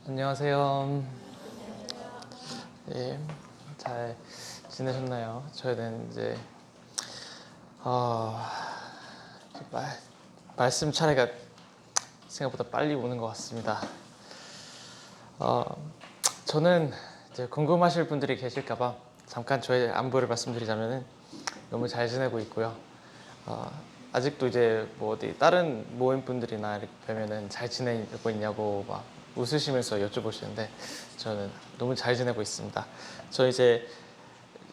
안녕하세요. 예, 잘 지내셨나요? 저희는 이제 어, 말씀 차례가 생각보다 빨리 오는 것 같습니다. 어, 저는 이제 궁금하실 분들이 계실까봐 잠깐 저의 안부를 말씀드리자면은 너무 잘 지내고 있고요. 어, 아직도 이제 뭐 어디 다른 모임 분들이나 이렇게 뵈면은 잘 지내고 있냐고 막 웃으시면서 여쭤보시는데 저는 너무 잘 지내고 있습니다. 저 이제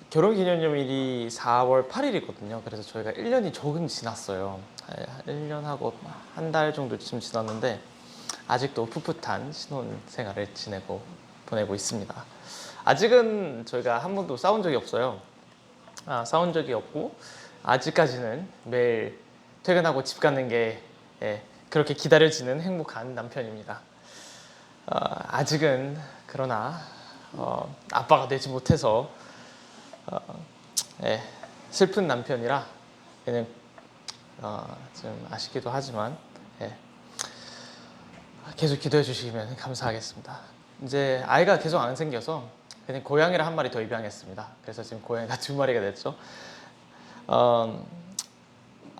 결혼기념일이 4월 8일이거든요. 그래서 저희가 1년이 조금 지났어요. 1년하고 한 달 정도쯤 지났는데 아직도 풋풋한 신혼생활을 보내고 있습니다. 아직은 저희가 한 번도 싸운 적이 없어요. 싸운 적이 없고 아직까지는 매일 퇴근하고 집 가는 게 그렇게 기다려지는 행복한 남편입니다. 아직은 그러나 아빠가 되지 못해서 슬픈 남편이라 그냥 좀 아쉽기도 하지만 계속 기도해 주시면 감사하겠습니다. 이제 아이가 계속 안 생겨서 그냥 고양이를 한 마리 더 입양했습니다. 그래서 지금 고양이가 2마리가 됐죠.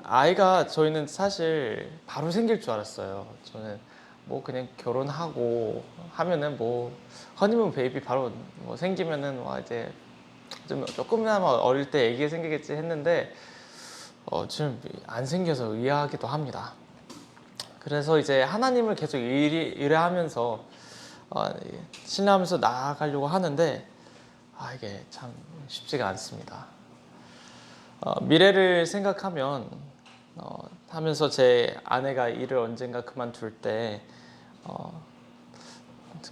아이가 저희는 사실 바로 생길 줄 알았어요. 저는 뭐 그냥 결혼하고 하면은 뭐 허니문 베이비 바로 뭐 생기면은 와 이제 좀 조금이나마 어릴 때 애기가 생기겠지 했는데 지금 안 생겨서 의아하기도 합니다. 그래서 이제 하나님을 계속 의뢰하면서 신뢰하면서 나아가려고 하는데 이게 참 쉽지가 않습니다. 미래를 생각하면 하면서 제 아내가 일을 언젠가 그만둘 때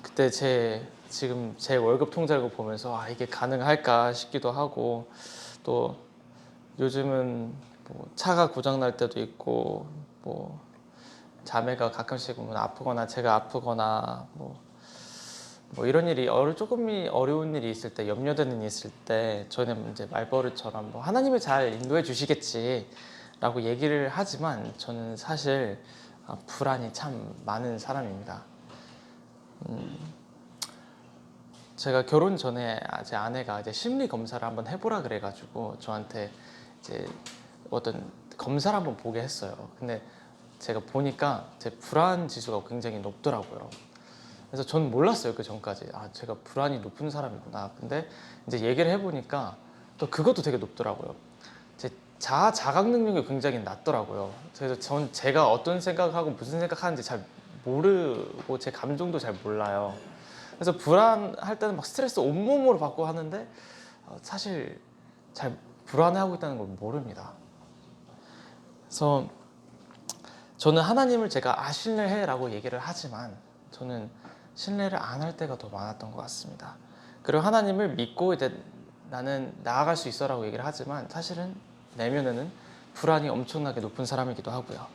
그때 지금 제 월급 통장을 보면서 이게 가능할까 싶기도 하고 또 요즘은 뭐 차가 고장 날 때도 있고 뭐 자매가 가끔씩 보면 아프거나 제가 아프거나 뭐 이런 일이 조금 어려운 일이 있을 때 염려되는 일이 있을 때 저는 이제 말버릇처럼 뭐 하나님이 잘 인도해 주시겠지라고 얘기를 하지만 저는 사실 불안이 참 많은 사람입니다. 제가 결혼 전에 제 아내가 이제 심리 검사를 한번 해보라 그래가지고 저한테 이제 어떤 검사를 한번 보게 했어요. 근데 제가 보니까 제 불안 지수가 굉장히 높더라고요. 그래서 저는 몰랐어요, 그 전까지. 제가 불안이 높은 사람이구나. 근데 이제 얘기를 해보니까 또 그것도 되게 높더라고요. 제 자각 능력이 굉장히 낮더라고요. 그래서 제가 어떤 생각하고 무슨 생각하는지 잘 모르고 제 감정도 잘 몰라요. 그래서 불안할 때는 막 스트레스 온몸으로 받고 하는데 사실 잘 불안해하고 있다는 걸 모릅니다. 그래서 저는 하나님을 제가 신뢰해라고 얘기를 하지만 저는 신뢰를 안 할 때가 더 많았던 것 같습니다. 그리고 하나님을 믿고 이제 나는 나아갈 수 있어라고 얘기를 하지만 사실은 내면에는 불안이 엄청나게 높은 사람이기도 하고요.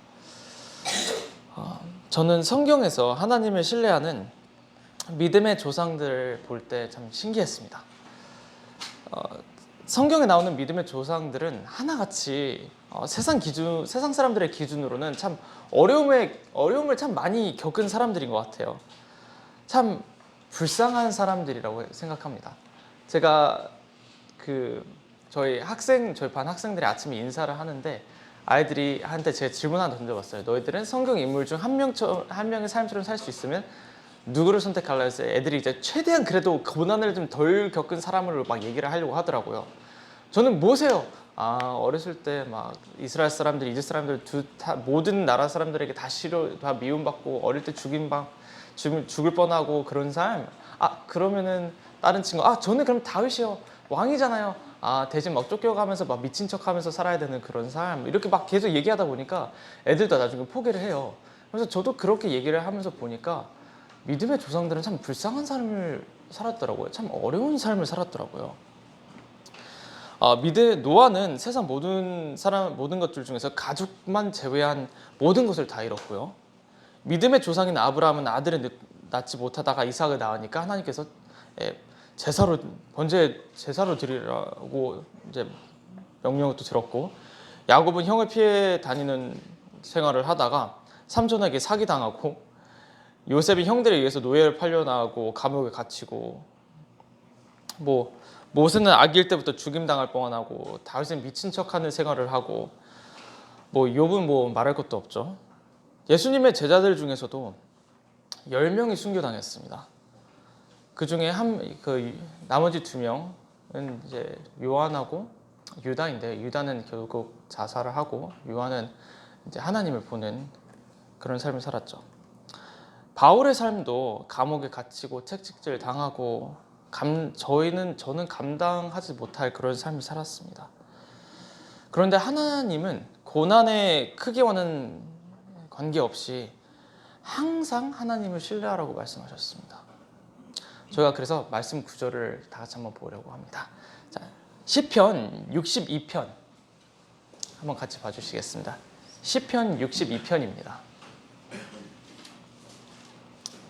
저는 성경에서 하나님을 신뢰하는 믿음의 조상들을 볼 때 참 신기했습니다. 성경에 나오는 믿음의 조상들은 하나같이 세상 사람들의 기준으로는 참 어려움을 참 많이 겪은 사람들인 것 같아요. 참 불쌍한 사람들이라고 생각합니다. 제가 저희 반 학생들이 아침에 인사를 하는데 아이들이 한테 제가 질문 하나 던져봤어요. 너희들은 성경 인물 중 한 명의 삶처럼 살 수 있으면 누구를 선택할라 해서 애들이 이제 최대한 그래도 고난을 좀 덜 겪은 사람을 막 얘기를 하려고 하더라고요. 저는 뭐세요? 어렸을 때 막 이스라엘 사람들, 이집 사람들 모든 나라 사람들에게 다 미움받고 어릴 때 죽을 뻔하고 그런 삶. 그러면은 다른 친구, 저는 그럼 다윗이요. 왕이잖아요. 대신 막 쫓겨가면서 막 미친 척하면서 살아야 되는 그런 삶. 이렇게 막 계속 얘기하다 보니까 애들도 나중에 포기를 해요. 그래서 저도 그렇게 얘기를 하면서 보니까 믿음의 조상들은 참 불쌍한 삶을 살았더라고요. 참 어려운 삶을 살았더라고요. 노아는 세상 모든 것들 중에서 가족만 제외한 모든 것을 다 잃었고요. 믿음의 조상인 아브라함은 아들을 낳지 못하다가 이삭을 낳으니까 하나님께서 번제 제사로 드리라고 이제 명령을 또 들었고, 야곱은 형을 피해 다니는 생활을 하다가 삼손에게 사기당하고, 요셉이 형들에 의해서 노예를 팔려나가고 감옥에 갇히고, 뭐 모세는 아기일 때부터 죽임당할 뻔하고, 다윗은 미친 척하는 생활을 하고, 뭐 욥은 뭐 말할 것도 없죠. 예수님의 제자들 중에서도 10명이 순교당했습니다. 그 중에 나머지 2명은 이제 요한하고 유다인데, 유다는 결국 자살을 하고 요한은 이제 하나님을 보는 그런 삶을 살았죠. 바울의 삶도 감옥에 갇히고 채찍질 당하고 저는 감당하지 못할 그런 삶을 살았습니다. 그런데 하나님은 고난의 크기와는 관계없이 항상 하나님을 신뢰하라고 말씀하셨습니다. 저희가 그래서 말씀 구절을 다 같이 한번 보려고 합니다. 자, 시편 62편 한번 같이 봐주시겠습니다. 시편 62편입니다.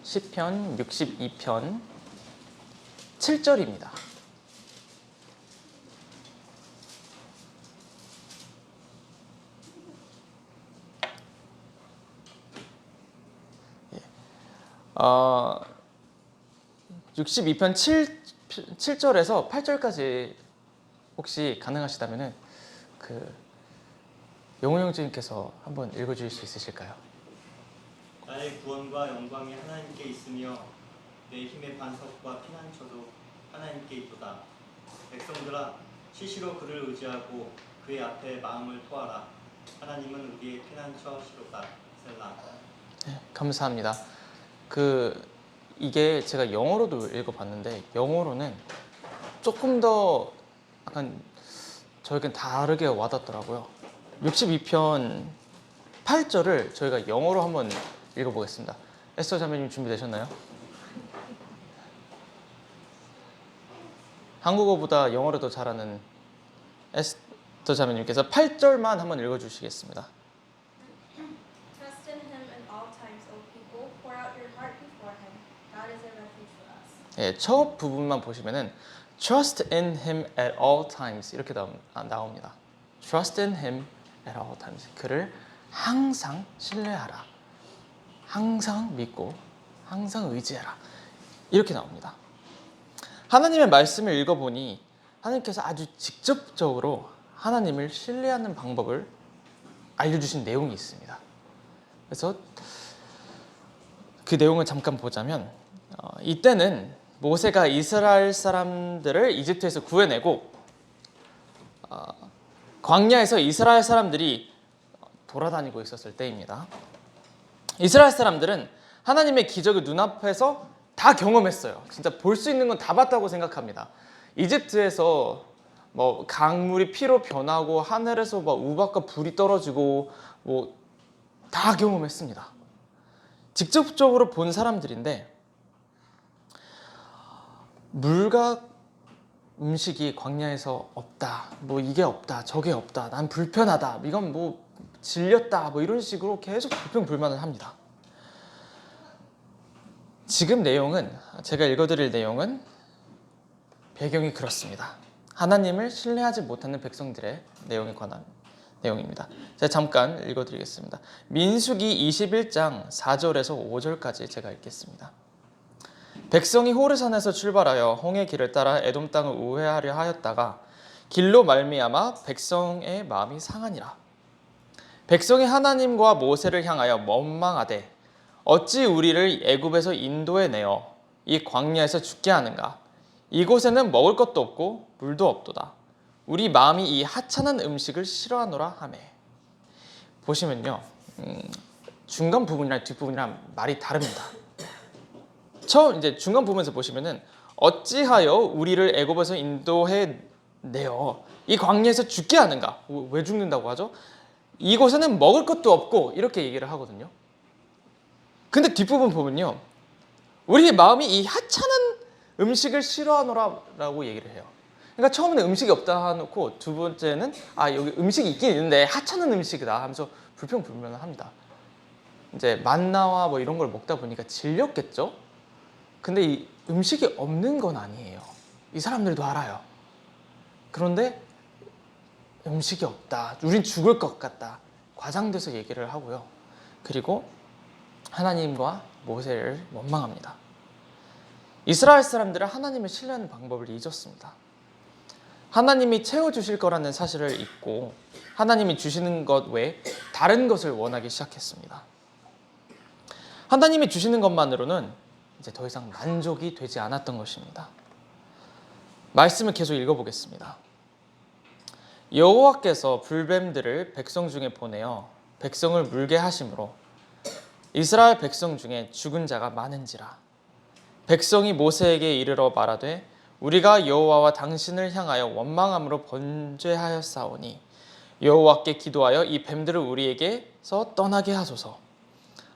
시편 62편 7절입니다. 예. 62편 7절에서 8절까지 혹시 가능하시다면 영호 형제님께서 한번 읽어주실 수 있으실까요? 나의 구원과 영광이 하나님께 있으며 내 힘의 반석과 피난처도 하나님께 있도다. 백성들아, 시시로 그를 의지하고 그의 앞에 마음을 토하라. 하나님은 우리의 피난처시로다. 셀라. 네, 감사합니다. 이게 제가 영어로도 읽어봤는데, 영어로는 조금 더 약간 저에겐 다르게 와닿더라고요. 62편 8절을 저희가 영어로 한번 읽어보겠습니다. 에스더 자매님 준비되셨나요? 한국어보다 영어를 더 잘하는 에스더 자매님께서 8절만 한번 읽어주시겠습니다. Trust in him at all times, O people. Pour out your heart before him. God is a refuge for us. 예, 첫 부분만 보시면은 Trust in him at all times 이렇게 나옵니다. Trust in him at all times. 그를 항상 신뢰하라. 항상 믿고 항상 의지해라. 이렇게 나옵니다. 하나님의 말씀을 읽어보니 하나님께서 아주 직접적으로 하나님을 신뢰하는 방법을 알려주신 내용이 있습니다. 그래서 그 내용을 잠깐 보자면, 이때는 모세가 이스라엘 사람들을 이집트에서 구해내고 광야에서 이스라엘 사람들이 돌아다니고 있었을 때입니다. 이스라엘 사람들은 하나님의 기적을 눈앞에서 다 경험했어요. 진짜 볼 수 있는 건 다 봤다고 생각합니다. 이집트에서 뭐 강물이 피로 변하고 하늘에서 막 우박과 불이 떨어지고 뭐 다 경험했습니다. 직접적으로 본 사람들인데, 물과 음식이 광야에서 없다, 뭐 이게 없다, 저게 없다, 난 불편하다, 이건 뭐 질렸다, 뭐 이런 식으로 계속 불평불만을 합니다. 지금 제가 읽어드릴 내용은 배경이 그렇습니다. 하나님을 신뢰하지 못하는 백성들의 내용에 관한 내용입니다. 제가 잠깐 읽어드리겠습니다. 민수기 21장 4절에서 5절까지 제가 읽겠습니다. 백성이 호르산에서 출발하여 홍해 길을 따라 에돔 땅을 우회하려 하였다가 길로 말미암아 백성의 마음이 상하니라. 백성이 하나님과 모세를 향하여 원망하되 어찌 우리를 애굽에서 인도해 내어 이 광야에서 죽게 하는가? 이곳에는 먹을 것도 없고 물도 없도다. 우리 마음이 이 하찮은 음식을 싫어하노라 하매. 보시면요, 중간 부분이랑 뒷부분이랑 말이 다릅니다. 처음 이제 중간 부분에서 보시면은 어찌하여 우리를 애굽에서 인도해 내어 이 광야에서 죽게 하는가? 왜 죽는다고 하죠? 이곳에는 먹을 것도 없고 이렇게 얘기를 하거든요. 근데 뒷부분 보면요, 우리의 마음이 이 하찮은 음식을 싫어하노라라고 얘기를 해요. 그러니까 처음에는 음식이 없다 해놓고 두 번째는 여기 음식이 있긴 있는데 하찮은 음식이다 하면서 불평불만을 합니다. 이제 만나와 뭐 이런 걸 먹다 보니까 질렸겠죠. 근데 이 음식이 없는 건 아니에요. 이 사람들도 알아요. 그런데 음식이 없다, 우린 죽을 것 같다, 과장돼서 얘기를 하고요. 그리고 하나님과 모세를 원망합니다. 이스라엘 사람들은 하나님을 신뢰하는 방법을 잊었습니다. 하나님이 채워주실 거라는 사실을 잊고 하나님이 주시는 것 외에 다른 것을 원하기 시작했습니다. 하나님이 주시는 것만으로는 이제 더 이상 만족이 되지 않았던 것입니다. 말씀을 계속 읽어보겠습니다. 여호와께서 불뱀들을 백성 중에 보내어 백성을 물게 하심으로 이스라엘 백성 중에 죽은 자가 많은지라. 백성이 모세에게 이르러 말하되 우리가 여호와와 당신을 향하여 원망함으로 번죄하였사오니 여호와께 기도하여 이 뱀들을 우리에게서 떠나게 하소서.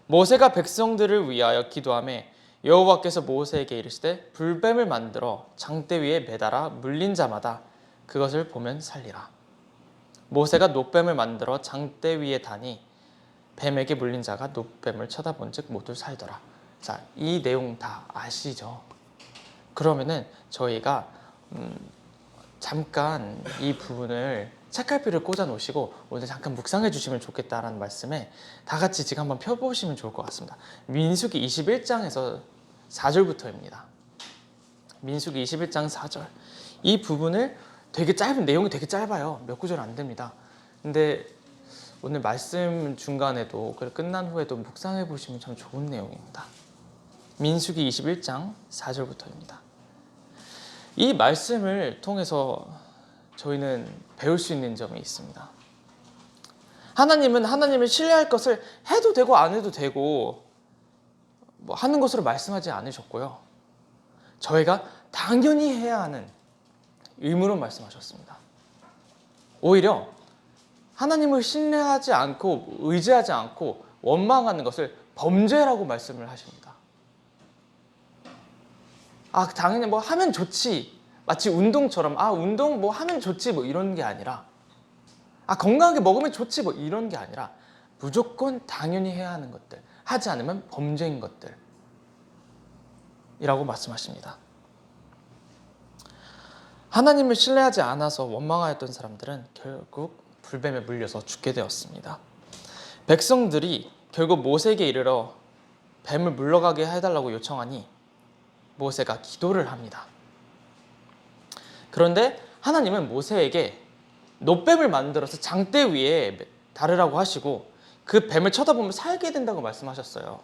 모세가 백성들을 위하여 기도하매 여호와께서 모세에게 이르시되 불뱀을 만들어 장대 위에 매달아 물린 자마다 그것을 보면 살리라. 모세가 놋뱀을 만들어 장대 위에 다니 뱀에게 물린 자가 놋뱀을 쳐다본즉 모두 살더라. 자, 이 내용 다 아시죠? 그러면은 저희가 잠깐 이 부분을 책갈피를 꽂아 놓으시고 오늘 잠깐 묵상해 주시면 좋겠다라는 말씀에 다 같이 지금 한번 펴보시면 좋을 것 같습니다. 민수기 21장에서 4절부터입니다. 민수기 21장 4절. 이 부분을 되게 짧은 내용이 되게 짧아요. 몇 구절 안 됩니다. 근데 오늘 말씀 중간에도 끝난 후에도 묵상해 보시면 참 좋은 내용입니다. 민수기 21장 4절부터입니다. 이 말씀을 통해서 저희는 배울 수 있는 점이 있습니다. 하나님은 하나님을 신뢰할 것을 해도 되고 안 해도 되고 뭐 하는 것으로 말씀하지 않으셨고요. 저희가 당연히 해야 하는 의무로 말씀하셨습니다. 오히려 하나님을 신뢰하지 않고 의지하지 않고 원망하는 것을 범죄라고 말씀을 하십니다. 아, 당연히 뭐 하면 좋지. 마치 운동처럼 운동 뭐 하면 좋지 뭐 이런 게 아니라 건강하게 먹으면 좋지 뭐 이런 게 아니라 무조건 당연히 해야 하는 것들, 하지 않으면 범죄인 것들이라고 말씀하십니다. 하나님을 신뢰하지 않아서 원망하였던 사람들은 결국 불뱀에 물려서 죽게 되었습니다. 백성들이 결국 모세에게 이르러 뱀을 물러가게 해달라고 요청하니 모세가 기도를 합니다. 그런데 하나님은 모세에게 놋뱀을 만들어서 장대 위에 다르라고 하시고 그 뱀을 쳐다보면 살게 된다고 말씀하셨어요.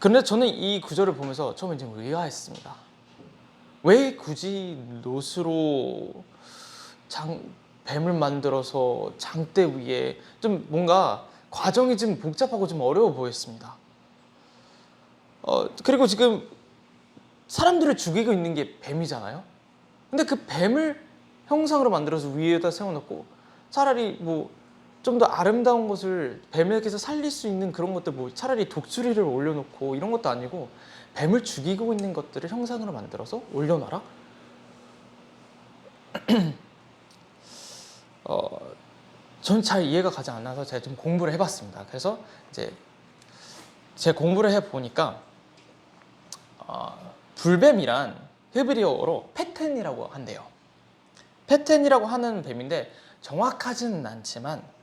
그런데 저는 이 구절을 보면서 처음에 좀 의아했습니다. 왜 굳이 놋으로 뱀을 만들어서 장대 위에 좀 뭔가 과정이 좀 복잡하고 좀 어려워 보였습니다. 그리고 지금 사람들을 죽이고 있는 게 뱀이잖아요. 근데 그 뱀을 형상으로 만들어서 위에다 세워놓고 차라리 뭐 좀 더 아름다운 것을 뱀에게서 살릴 수 있는 그런 것들 뭐 차라리 독수리를 올려놓고 이런 것도 아니고 뱀을 죽이고 있는 것들을 형상으로 만들어서 올려놔라? 전 잘 이해가 가지 않아서 제가 좀 공부를 해봤습니다. 그래서 이제 제 공부를 해보니까 불뱀이란 히브리어로 페텐이라고 한대요. 페텐이라고 하는 뱀인데 정확하지는 않지만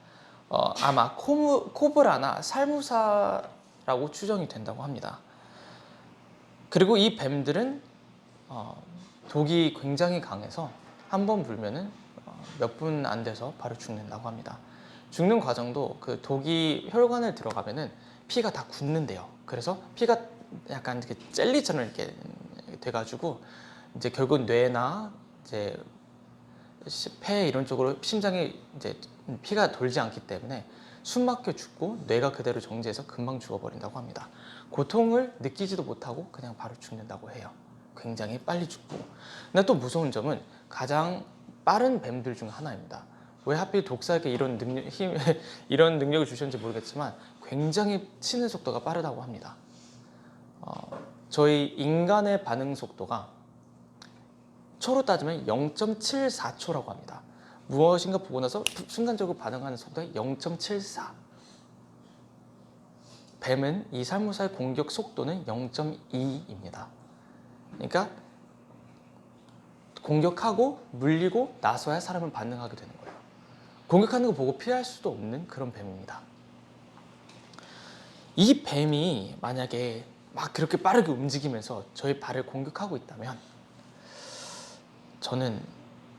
아마 코브라나 살무사라고 추정이 된다고 합니다. 그리고 이 뱀들은 독이 굉장히 강해서 한 번 물면은 몇 분 안 돼서 바로 죽는다고 합니다. 죽는 과정도 그 독이 혈관을 들어가면은 피가 다 굳는데요. 그래서 피가 약간 이렇게 젤리처럼 이렇게 돼가지고 이제 결국 뇌나 이제 폐 이런 쪽으로 심장이 이제 피가 돌지 않기 때문에 숨 막혀 죽고 뇌가 그대로 정지해서 금방 죽어버린다고 합니다. 고통을 느끼지도 못하고 그냥 바로 죽는다고 해요. 굉장히 빨리 죽고. 근데 또 무서운 점은 가장 빠른 뱀들 중 하나입니다. 왜 하필 독사에게 이런 이런 능력을 주셨는지 모르겠지만 굉장히 치는 속도가 빠르다고 합니다. 저희 인간의 반응 속도가 초로 따지면 0.74초라고 합니다. 무엇인가 보고 나서 순간적으로 반응하는 속도가 0.74. 뱀은 이 살무사의 공격 속도는 0.2입니다. 그러니까 공격하고 물리고 나서야 사람은 반응하게 되는 거예요. 공격하는 거 보고 피할 수도 없는 그런 뱀입니다. 이 뱀이 만약에 막 그렇게 빠르게 움직이면서 저의 발을 공격하고 있다면 저는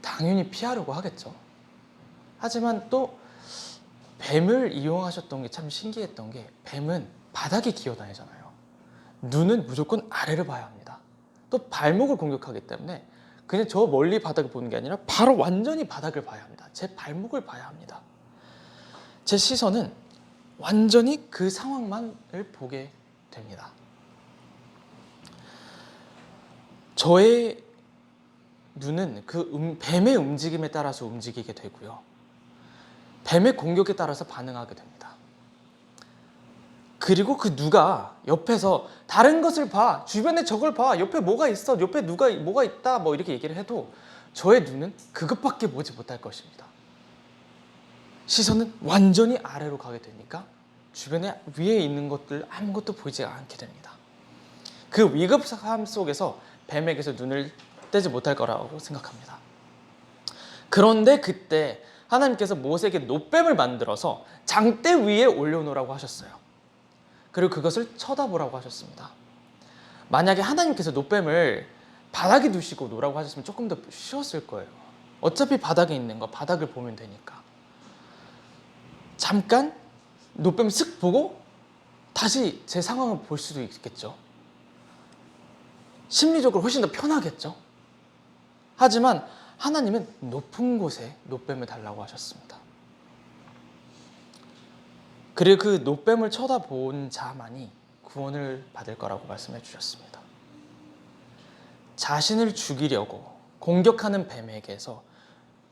당연히 피하려고 하겠죠. 하지만 또 뱀을 이용하셨던 게 참 신기했던 게 뱀은 바닥에 기어다니잖아요. 눈은 무조건 아래를 봐야 합니다. 또 발목을 공격하기 때문에 그냥 저 멀리 바닥을 보는 게 아니라 바로 완전히 바닥을 봐야 합니다. 제 발목을 봐야 합니다. 제 시선은 완전히 그 상황만을 보게 됩니다. 저의 눈은 그 뱀의 움직임에 따라서 움직이게 되고요. 뱀의 공격에 따라서 반응하게 됩니다. 그리고 그 누가 옆에서 다른 것을 봐, 주변에 저걸 봐, 옆에 뭐가 있어, 옆에 뭐가 있다, 뭐 이렇게 얘기를 해도 저의 눈은 그것밖에 보지 못할 것입니다. 시선은 완전히 아래로 가게 되니까 주변에 위에 있는 것들 아무것도 보이지 않게 됩니다. 그 위급함 속에서 뱀에게서 눈을 떼지 못할 거라고 생각합니다. 그런데 그때 하나님께서 모세에게 놋뱀을 만들어서 장대 위에 올려놓으라고 하셨어요. 그리고 그것을 쳐다보라고 하셨습니다. 만약에 하나님께서 놋뱀을 바닥에 두시고 놓으라고 하셨으면 조금 더 쉬웠을 거예요. 어차피 바닥에 있는 거 바닥을 보면 되니까. 잠깐 놋뱀 쓱 보고 다시 제 상황을 볼 수도 있겠죠. 심리적으로 훨씬 더 편하겠죠. 하지만 하나님은 높은 곳에 놋뱀을 달라고 하셨습니다. 그리고 그 놋뱀을 쳐다본 자만이 구원을 받을 거라고 말씀해 주셨습니다. 자신을 죽이려고 공격하는 뱀에게서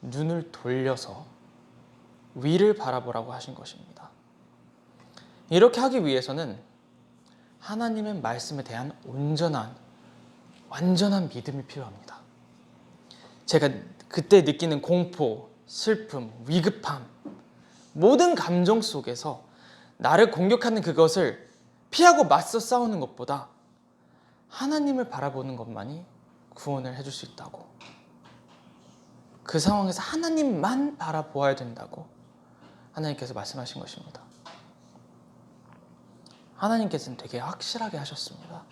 눈을 돌려서 위를 바라보라고 하신 것입니다. 이렇게 하기 위해서는 하나님의 말씀에 대한 완전한 믿음이 필요합니다. 제가 그때 느끼는 공포, 슬픔, 위급함, 모든 감정 속에서 나를 공격하는 그것을 피하고 맞서 싸우는 것보다 하나님을 바라보는 것만이 구원을 해줄 수 있다고, 그 상황에서 하나님만 바라보아야 된다고 하나님께서 말씀하신 것입니다. 하나님께서는 되게 확실하게 하셨습니다.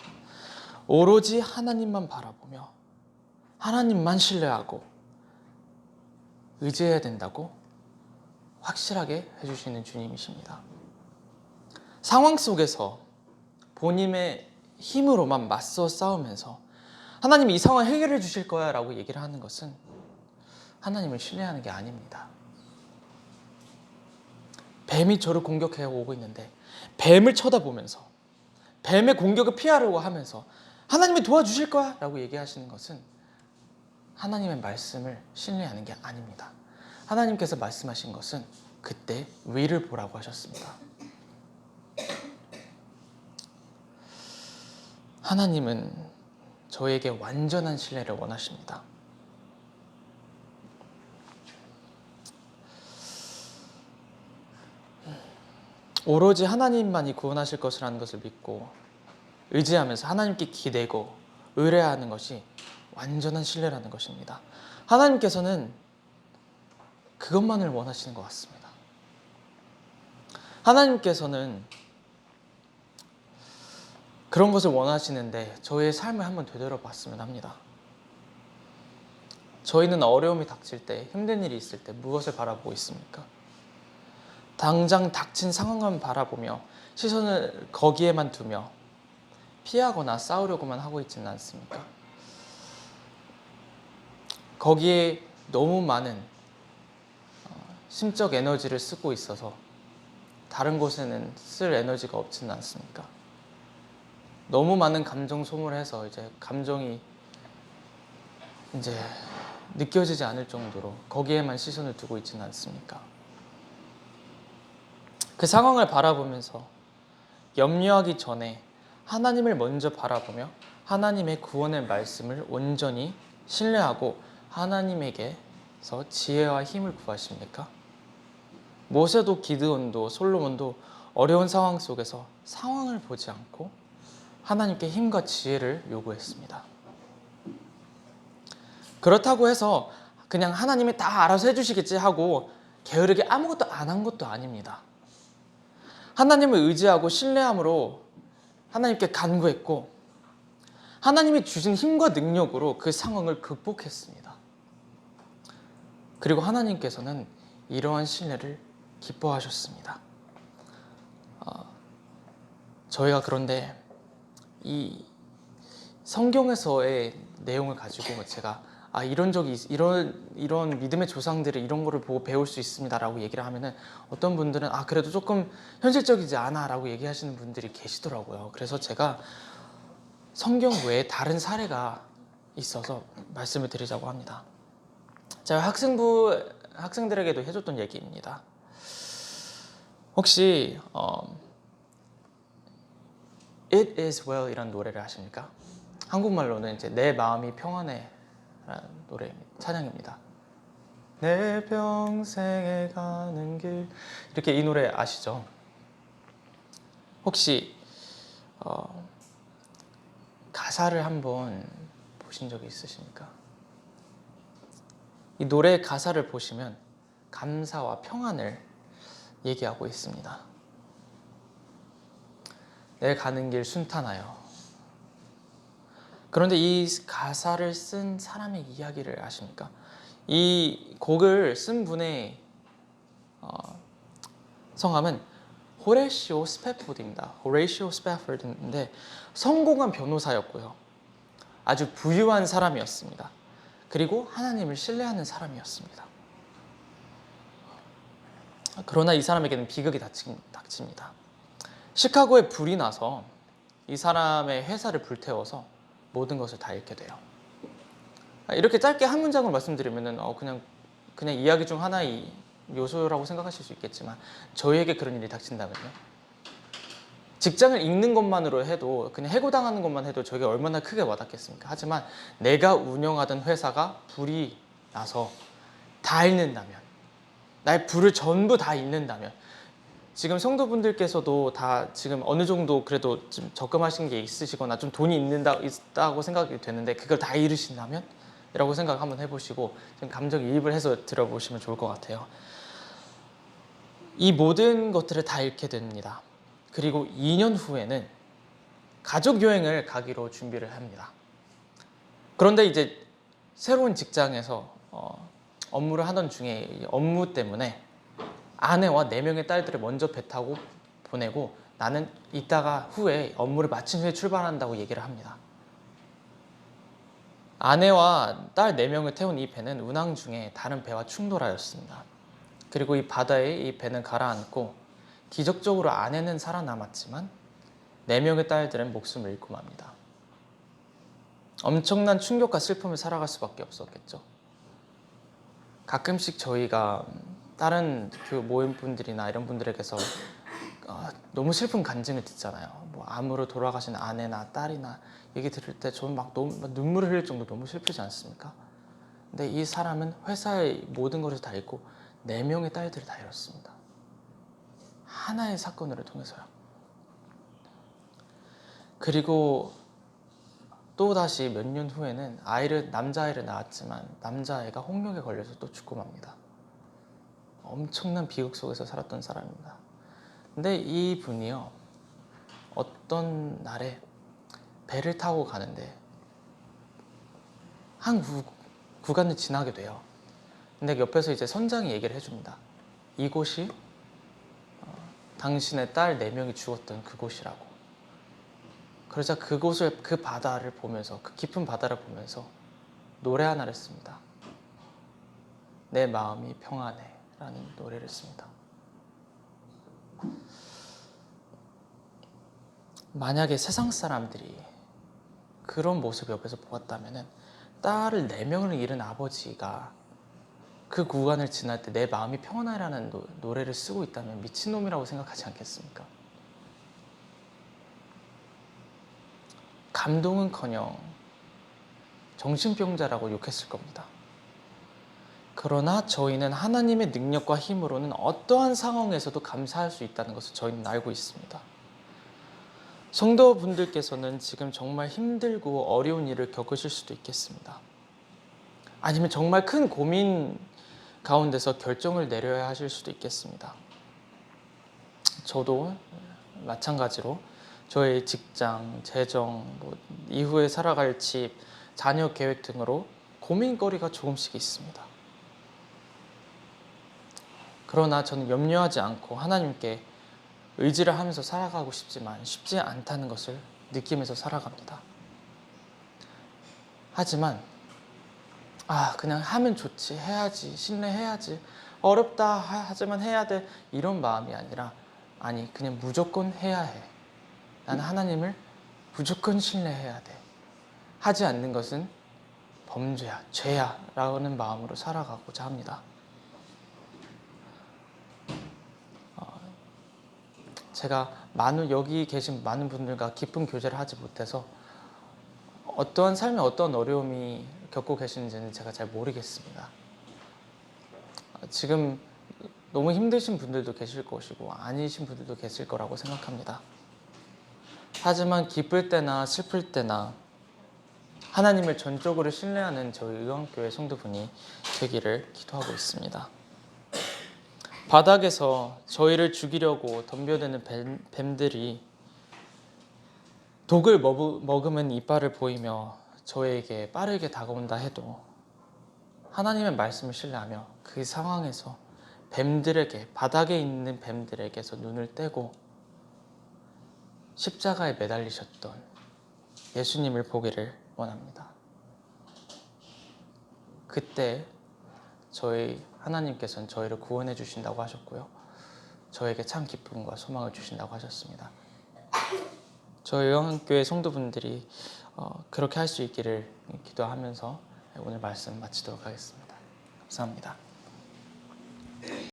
오로지 하나님만 바라보며 하나님만 신뢰하고 의지해야 된다고 확실하게 해주시는 주님이십니다. 상황 속에서 본인의 힘으로만 맞서 싸우면서 하나님이 이 상황을 해결해 주실 거야 라고 얘기를 하는 것은 하나님을 신뢰하는 게 아닙니다. 뱀이 저를 공격해 오고 있는데 뱀을 쳐다보면서 뱀의 공격을 피하려고 하면서 하나님이 도와주실 거야 라고 얘기하시는 것은 하나님의 말씀을 신뢰하는 게 아닙니다. 하나님께서 말씀하신 것은 그때 위를 보라고 하셨습니다. 하나님은 저에게 완전한 신뢰를 원하십니다. 오로지 하나님만이 구원하실 것이라는 것을 믿고 의지하면서 하나님께 기대고 의뢰하는 것이 완전한 신뢰라는 것입니다. 하나님께서는 그것만을 원하시는 것 같습니다. 하나님께서는 그런 것을 원하시는데 저희의 삶을 한번 되돌아봤으면 합니다. 저희는 어려움이 닥칠 때, 힘든 일이 있을 때 무엇을 바라보고 있습니까? 당장 닥친 상황만 바라보며 시선을 거기에만 두며 피하거나 싸우려고만 하고 있지는 않습니까? 거기에 너무 많은 심적 에너지를 쓰고 있어서 다른 곳에는 쓸 에너지가 없지는 않습니까? 너무 많은 감정 소모를 해서 감정이 느껴지지 않을 정도로 거기에만 시선을 두고 있지는 않습니까? 그 상황을 바라보면서 염려하기 전에 하나님을 먼저 바라보며 하나님의 구원의 말씀을 온전히 신뢰하고 하나님에게서 지혜와 힘을 구하십니까? 모세도 기드온도 솔로몬도 어려운 상황 속에서 상황을 보지 않고 하나님께 힘과 지혜를 요구했습니다. 그렇다고 해서 그냥 하나님이 다 알아서 해주시겠지 하고 게으르게 아무것도 안 한 것도 아닙니다. 하나님을 의지하고 신뢰함으로 하나님께 간구했고 하나님이 주신 힘과 능력으로 그 상황을 극복했습니다. 그리고 하나님께서는 이러한 신뢰를 기뻐하셨습니다. 저희가 그런데 이 성경에서의 내용을 가지고 제가 이런 믿음의 조상들이 이런 거를 보고 배울 수 있습니다라고 얘기를 하면은 어떤 분들은 그래도 조금 현실적이지 않아라고 얘기하시는 분들이 계시더라고요. 그래서 제가 성경 외에 다른 사례가 있어서 말씀을 드리자고 합니다. 제가 학생들에게도 해줬던 얘기입니다. 혹시 It is well 이란 노래를 아십니까? 한국말로는 이제 내 마음이 평안해 라는 노래 찬양입니다. 내 평생에 가는 길 이렇게 이 노래 아시죠? 혹시 가사를 한번 보신 적이 있으십니까? 이 노래 가사를 보시면 감사와 평안을 얘기하고 있습니다. 내 가는 길 순탄하여. 그런데 이 가사를 쓴 사람의 이야기를 아십니까? 이 곡을 쓴 분의 성함은 호레시오 스패포드입니다. 호레시오 스패포드인데 성공한 변호사였고요. 아주 부유한 사람이었습니다. 그리고 하나님을 신뢰하는 사람이었습니다. 그러나 이 사람에게는 비극이 닥칩니다. 시카고에 불이 나서 이 사람의 회사를 불태워서 모든 것을 다 잃게 돼요. 이렇게 짧게 한 문장을 말씀드리면은 그냥 이야기 중 하나의 요소라고 생각하실 수 있겠지만 저희에게 그런 일이 닥친다면요. 직장을 잃는 것만으로 해도 그냥 해고당하는 것만 해도 저에게 얼마나 크게 와닿겠습니까? 하지만 내가 운영하던 회사가 불이 나서 다 잃는다면, 나의 불을 전부 다 잃는다면, 지금 성도분들께서도 다 지금 어느 정도 그래도 좀 적금하신 게 있으시거나 좀 돈이 있다고 생각이 되는데 그걸 다 잃으신다면? 이라고 생각 한번 해보시고 좀 감정이입을 해서 들어보시면 좋을 것 같아요. 이 모든 것들을 다 잃게 됩니다. 그리고 2년 후에는 가족 여행을 가기로 준비를 합니다. 그런데 이제 새로운 직장에서 업무를 하던 중에 업무 때문에 아내와 4명의 딸들을 먼저 배 타고 보내고 나는 이따가 후에 업무를 마친 후에 출발한다고 얘기를 합니다. 아내와 딸 4명을 태운 이 배는 운항 중에 다른 배와 충돌하였습니다. 그리고 이 바다에 이 배는 가라앉고 기적적으로 아내는 살아남았지만 4명의 딸들은 목숨을 잃고 맙니다. 엄청난 충격과 슬픔을 살아갈 수밖에 없었겠죠. 가끔씩 저희가 다른 교회 모임분들이나 이런 분들에게서 너무 슬픈 간증을 듣잖아요. 뭐 암으로 돌아가신 아내나 딸이나 얘기 들을 때 저는 막 눈물을 흘릴 정도로 너무 슬프지 않습니까? 근데 이 사람은 회사의 모든 것을 다 잃고 4명의 딸들을 다 잃었습니다. 하나의 사건으로 통해서요. 그리고 또다시 몇 년 후에는 남자아이를 낳았지만 남자아이가 홍역에 걸려서 또 죽고 맙니다. 엄청난 비극 속에서 살았던 사람입니다. 근데 이 분이요, 어떤 날에 배를 타고 가는데 한 구간을 지나게 돼요. 근데 옆에서 이제 선장이 얘기를 해줍니다. 이곳이 당신의 딸 4명이 죽었던 그곳이라고. 그러자 그 바다를 보면서, 그 깊은 바다를 보면서 노래 하나를 씁니다. 내 마음이 평안해 라는 노래를 씁니다. 만약에 세상 사람들이 그런 모습을 옆에서 보았다면 딸을 4명을 잃은 아버지가 그 구간을 지날 때 내 마음이 평안하라는 노래를 쓰고 있다면 미친놈이라고 생각하지 않겠습니까? 감동은커녕 정신병자라고 욕했을 겁니다. 그러나 저희는 하나님의 능력과 힘으로는 어떠한 상황에서도 감사할 수 있다는 것을 저희는 알고 있습니다. 성도분들께서는 지금 정말 힘들고 어려운 일을 겪으실 수도 있겠습니다. 아니면 정말 큰 고민 가운데서 결정을 내려야 하실 수도 있겠습니다. 저도 마찬가지로 저의 직장, 재정, 이후에 살아갈 집, 자녀 계획 등으로 고민거리가 조금씩 있습니다. 그러나 저는 염려하지 않고 하나님께 의지를 하면서 살아가고 싶지만 쉽지 않다는 것을 느끼면서 살아갑니다. 하지만 그냥 하면 좋지, 해야지, 신뢰해야지, 어렵다 하지만 해야 돼, 이런 마음이 아니라 아니 그냥 무조건 해야 해. 나는 하나님을 무조건 신뢰해야 돼. 하지 않는 것은 범죄야, 죄야 라는 마음으로 살아가고자 합니다. 제가 여기 계신 많은 분들과 깊은 교제를 하지 못해서 어떠한 삶에 어떤 어려움이 겪고 계시는지는 제가 잘 모르겠습니다. 지금 너무 힘드신 분들도 계실 것이고 아니신 분들도 계실 거라고 생각합니다. 하지만 기쁠 때나 슬플 때나 하나님을 전적으로 신뢰하는 저희 의왕교회 성도분이 되기를 기도하고 있습니다. 바닥에서 저희를 죽이려고 덤벼드는 뱀들이 독을 머금은 이빨을 보이며 저에게 빠르게 다가온다 해도 하나님의 말씀을 신뢰하며 그 상황에서 바닥에 있는 뱀들에게서 눈을 떼고 십자가에 매달리셨던 예수님을 보기를 원합니다. 그때 저희 하나님께서는 저희를 구원해 주신다고 하셨고요. 저에게 참 기쁨과 소망을 주신다고 하셨습니다. 저희 의왕교회 성도분들이 그렇게 할 수 있기를 기도하면서 오늘 말씀 마치도록 하겠습니다. 감사합니다.